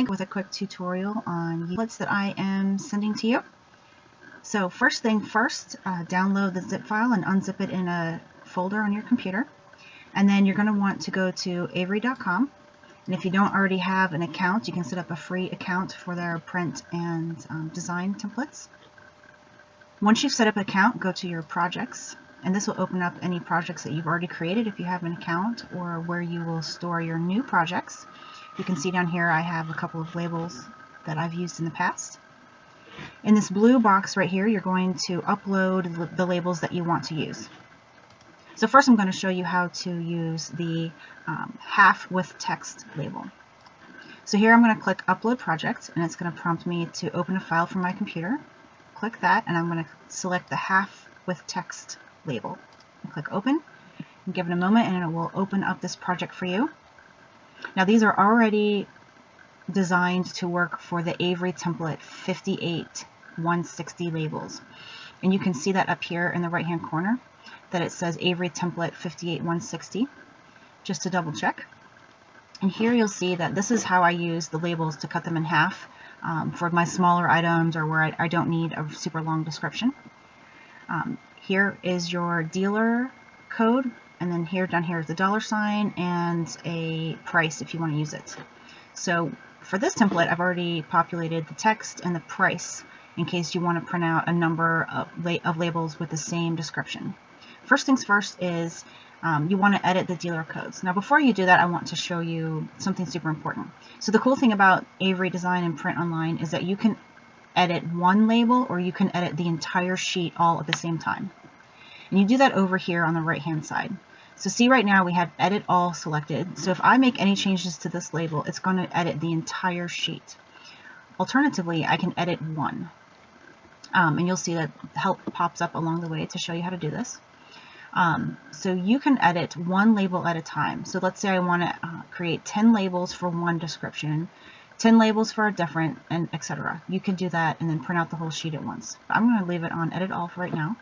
with a quick tutorial on templates that I am sending to you. So first thing first, download the zip file and unzip it in a folder on your computer. And then you're going to want to go to avery.com. And if you don't already have an account, you can set up a free account for their print and design templates. Once you've set up an account, go to your projects. And this will open up any projects that you've already created if you have an account, or where you will store your new projects. You can see down here I have a couple of labels that I've used in the past. In this blue box right here, you're going to upload the labels that you want to use. So first I'm going to show you how to use the half with text label. So here I'm going to click Upload Project, and it's going to prompt me to open a file from my computer. Click that, and I'm going to select the half with text label. And click Open, and give it a moment, and it will open up this project for you. Now these are already designed to work for the Avery template 58160 labels. And you can see that up here in the right hand corner that it says Avery template 58160, just to double check. And here you'll see that this is how I use the labels to cut them in half for my smaller items, or where I don't need a super long description. Here is your dealer code, and then down here is the $sign and a price if you want to use it. So for this template, I've already populated the text and the price in case you want to print out a number of labels with the same description. First things first is you want to edit the dealer codes. Now before you do that, I want to show you something super important. So the cool thing about Avery Design and Print Online is that you can edit one label, or you can edit the entire sheet all at the same time. And you do that over here on the right hand side. So see, right now we have edit all selected. So if I make any changes to this label, it's going to edit the entire sheet. Alternatively, I can edit one. And you'll see that help pops up along the way to show you how to do this. So you can edit one label at a time. So let's say I want to create 10 labels for one description, 10 labels for a different, and etc. You can do that and then print out the whole sheet at once. But I'm going to leave it on edit all for right now.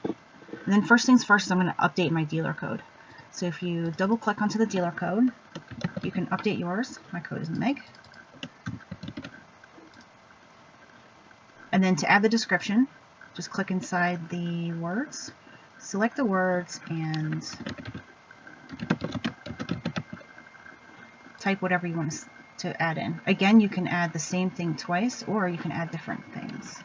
And then first things first, I'm going to update my dealer code. So if you double click onto the dealer code, you can update yours. My code is Meg. And then to add the description, just click inside the words, select the words, and type whatever you want to add in. Again, you can add the same thing twice, or you can add different things.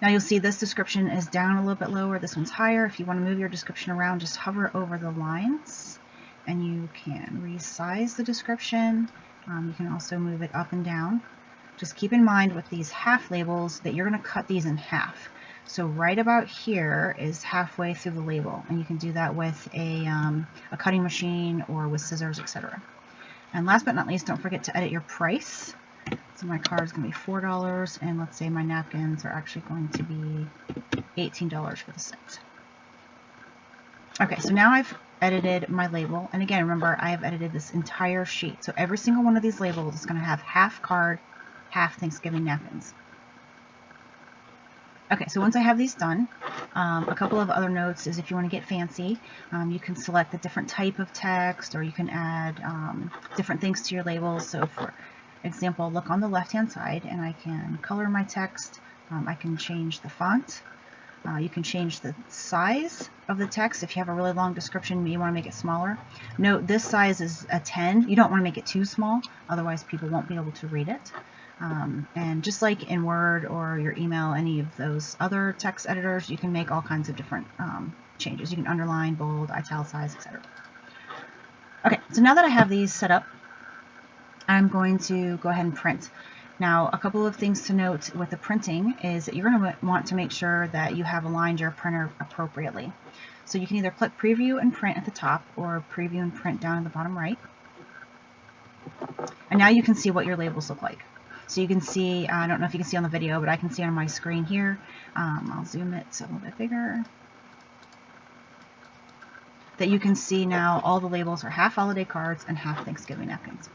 Now you'll see this description is down a little bit lower, this one's higher. If you want to move your description around, just hover over the lines and you can resize the description. You can also move it up and down. Just keep in mind with these half labels that you're going to cut these in half. So right about here is halfway through the label, and you can do that with a cutting machine or with scissors, etc. And last but not least, don't forget to edit your price. So my card is going to be $4, and let's say my napkins are actually going to be $18 for the set. Okay, so now I've edited my label, and again, remember, I have edited this entire sheet. So every single one of these labels is going to have half card, half Thanksgiving napkins. Okay, so once I have these done, a couple of other notes is if you want to get fancy, you can select a different type of text, or you can add different things to your labels. So for example, look on the left hand side, and I can color my text. I can change the font. You can change the size of the text. If you have a really long description, you want to make it smaller. Note this size is a 10. You don't want to make it too small, otherwise people won't be able to read it. And just like in Word or your email, any of those other text editors, you can make all kinds of different changes. You can underline, bold, italicize, etc. Okay, so now that I have these set up, I'm going to go ahead and print. Now, a couple of things to note with the printing is that you're going to want to make sure that you have aligned your printer appropriately. So you can either click Preview and Print at the top, or Preview and Print down at the bottom right. And now you can see what your labels look like. So you can see, I don't know if you can see on the video, but I can see on my screen here. I'll zoom it a little bit bigger. That you can see now all the labels are half holiday cards and half Thanksgiving napkins.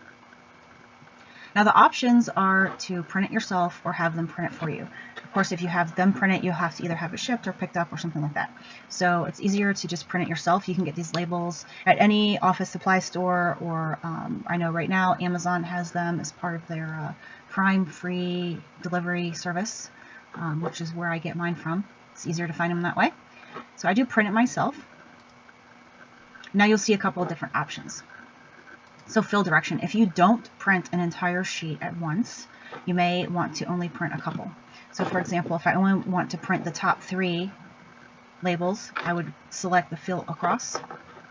Now the options are to print it yourself or have them print it for you. Of course, if you have them print it, you'll have to either have it shipped or picked up or something like that. So it's easier to just print it yourself. You can get these labels at any office supply store, or I know right now Amazon has them as part of their Prime free delivery service, which is where I get mine from. It's easier to find them that way. So I do print it myself. Now you'll see a couple of different options. So fill direction. If you don't print an entire sheet at once, you may want to only print a couple. So for example, if I only want to print the top 3 labels, I would select the fill across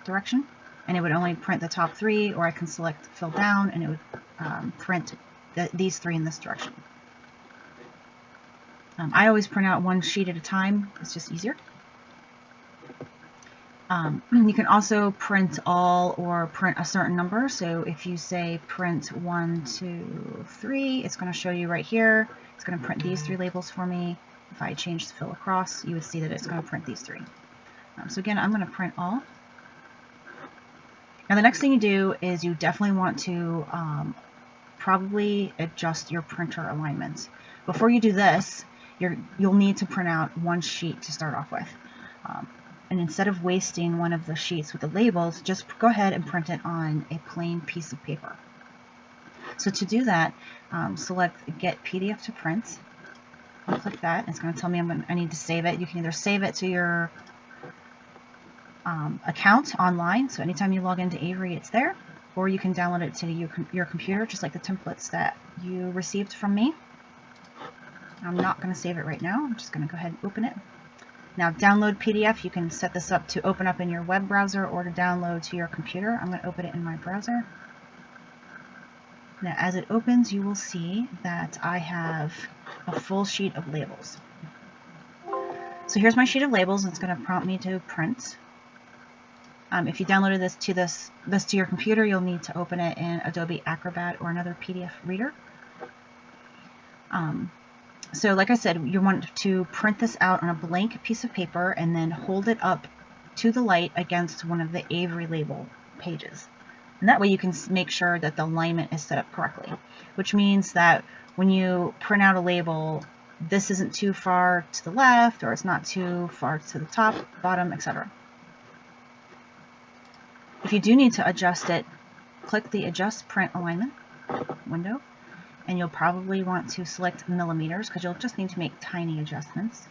direction, and it would only print the top 3, or I can select fill down, and it would print these 3 in this direction. I always print out one sheet at a time. It's just easier. You can also print all or print a certain number. So if you say print 1, 2, 3, it's going to show you right here. It's going to print these 3 labels for me. If I change the fill across, you would see that it's going to print these 3. So again, I'm going to print all. Now the next thing you do is you definitely want to probably adjust your printer alignment. Before you do this, you'll need to print out one sheet to start off with. And instead of wasting one of the sheets with the labels, just go ahead and print it on a plain piece of paper. So to do that, select Get PDF to Print. I'll click that. It's going to tell me I need to save it. You can either save it to your account online, so anytime you log into Avery, it's there, or you can download it to your computer, just like the templates that you received from me. I'm not going to save it right now. I'm just going to go ahead and open it. Now, download PDF, you can set this up to open up in your web browser or to download to your computer. I'm going to open it in my browser. Now, as it opens, you will see that I have a full sheet of labels. So here's my sheet of labels. It's going to prompt me to print. If you downloaded this to your computer, you'll need to open it in Adobe Acrobat or another PDF reader. So like I said, you want to print this out on a blank piece of paper and then hold it up to the light against one of the Avery label pages. And that way you can make sure that the alignment is set up correctly, which means that when you print out a label, this isn't too far to the left, or it's not too far to the top, bottom, etc. If you do need to adjust it, click the Adjust Print Alignment window. And you'll probably want to select millimeters because you'll just need to make tiny adjustments.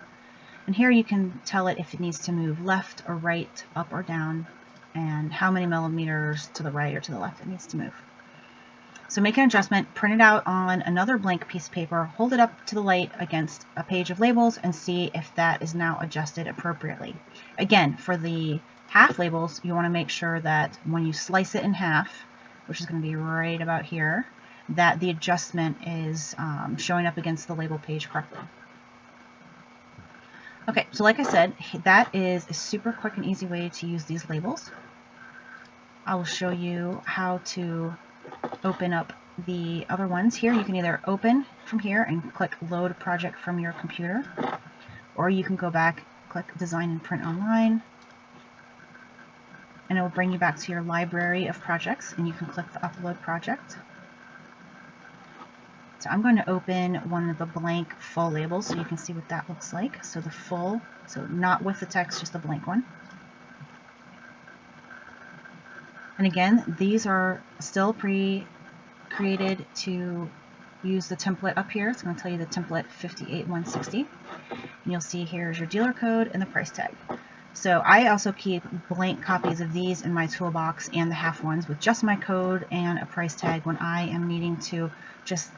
And here you can tell it if it needs to move left or right, up or down, and how many millimeters to the right or to the left it needs to move. So make an adjustment, print it out on another blank piece of paper, hold it up to the light against a page of labels, and see if that is now adjusted appropriately. Again, for the half labels, you want to make sure that when you slice it in half, which is going to be right about here, that the adjustment is showing up against the label page correctly. Okay, so like I said, that is a super quick and easy way to use these labels. I will show you how to open up the other ones. Here you can either open from here and click Load Project from your computer, or you can go back, click Design and Print Online, and it will bring you back to your library of projects, and you can click the Upload Project. So I'm going to open one of the blank full labels so you can see what that looks like. So the full, so not with the text, just a blank one. And again, these are still pre-created to use the template up here. It's going to tell you the template 58160. And you'll see here's your dealer code and the price tag. So I also keep blank copies of these in my toolbox and the half ones with just my code and a price tag when I am needing to just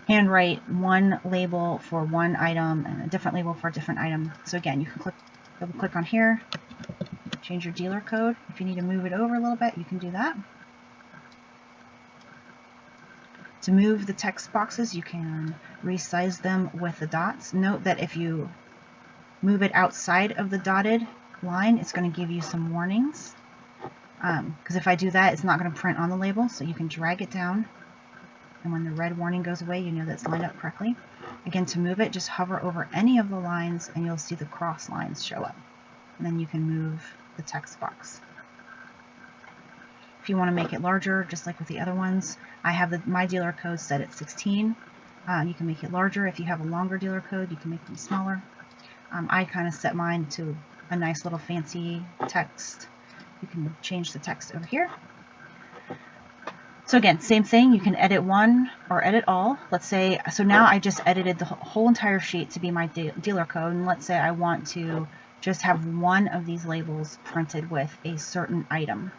handwrite one label for one item and a different label for a different item. So again, you can double click on here, change your dealer code. If you need to move it over a little bit, you can do that. To move the text boxes, you can resize them with the dots. Note that if you move it outside of the dotted line, it's going to give you some warnings. Because if I do that, it's not going to print on the label, so you can drag it down. And when the red warning goes away, you know that it's lined up correctly. Again, to move it, just hover over any of the lines and you'll see the cross lines show up. And then you can move the text box. If you want to make it larger, just like with the other ones, I have my dealer code set at 16. You can make it larger. If you have a longer dealer code, you can make them smaller. I kind of set mine to a nice little fancy text. You can change the text over here. So again, same thing, you can edit one or edit all. Let's say, so now I just edited the whole entire sheet to be my dealer code, and let's say I want to just have one of these labels printed with a certain item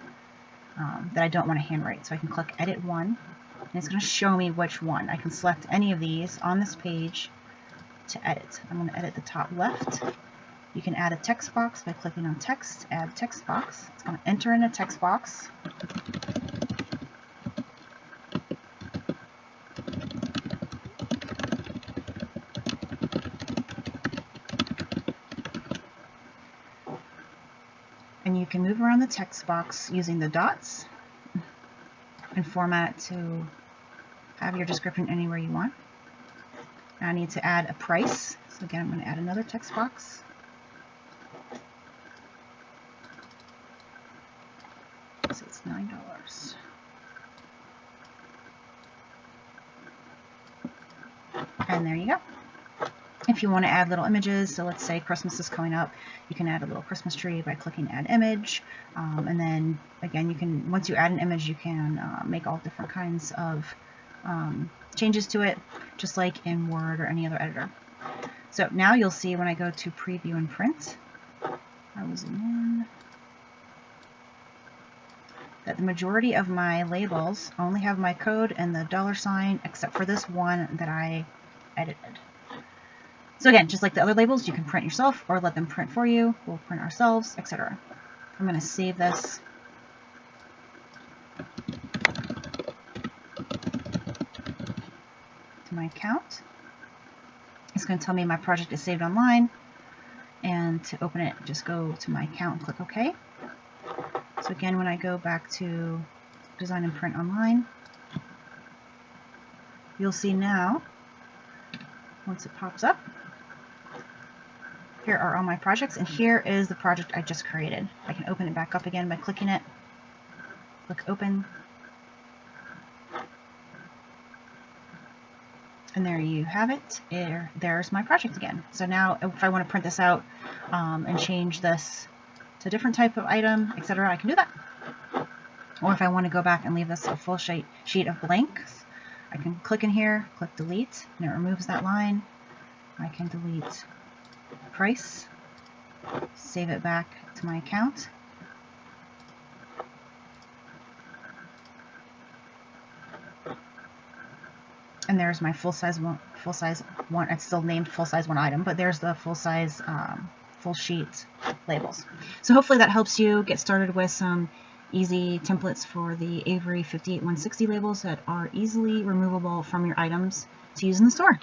that I don't want to handwrite. So I can click edit one, and it's going to show me which one. I can select any of these on this page to edit. I'm going to edit the top left. You can add a text box by clicking on text, add text box. It's going to enter in a text box. And you can move around the text box using the dots and format it to have your description anywhere you want. Now I need to add a price. So again, I'm going to add another text box. So it's $9. And there you go. If you want to add little images, so let's say Christmas is coming up, you can add a little Christmas tree by clicking add image. And then again, you can, once you add an image, you can make all different kinds of changes to it, just like in Word or any other editor. So now you'll see when I go to preview and print, I will zoom in, that the majority of my labels only have my code and the $, except for this one that I edited. So again, just like the other labels, you can print yourself or let them print for you. We'll print ourselves, etc. I'm going to save this. To my account. It's going to tell me my project is saved online. And to open it, just go to my account and click OK. So again, when I go back to Design and Print Online, you'll see now, once it pops up, here are all my projects, and here is the project I just created. I can open it back up again by clicking it. Click Open. And there you have it. There's my project again. So now if I want to print this out and change this to a different type of item, etc., I can do that. Or if I want to go back and leave this a full sheet of blanks, I can click in here, click Delete, and it removes that line. I can delete price, save it back to my account. And there's my full size one. It's still named full size one item, but there's the full size, full sheet labels. So hopefully that helps you get started with some easy templates for the Avery 58160 labels that are easily removable from your items to use in the store.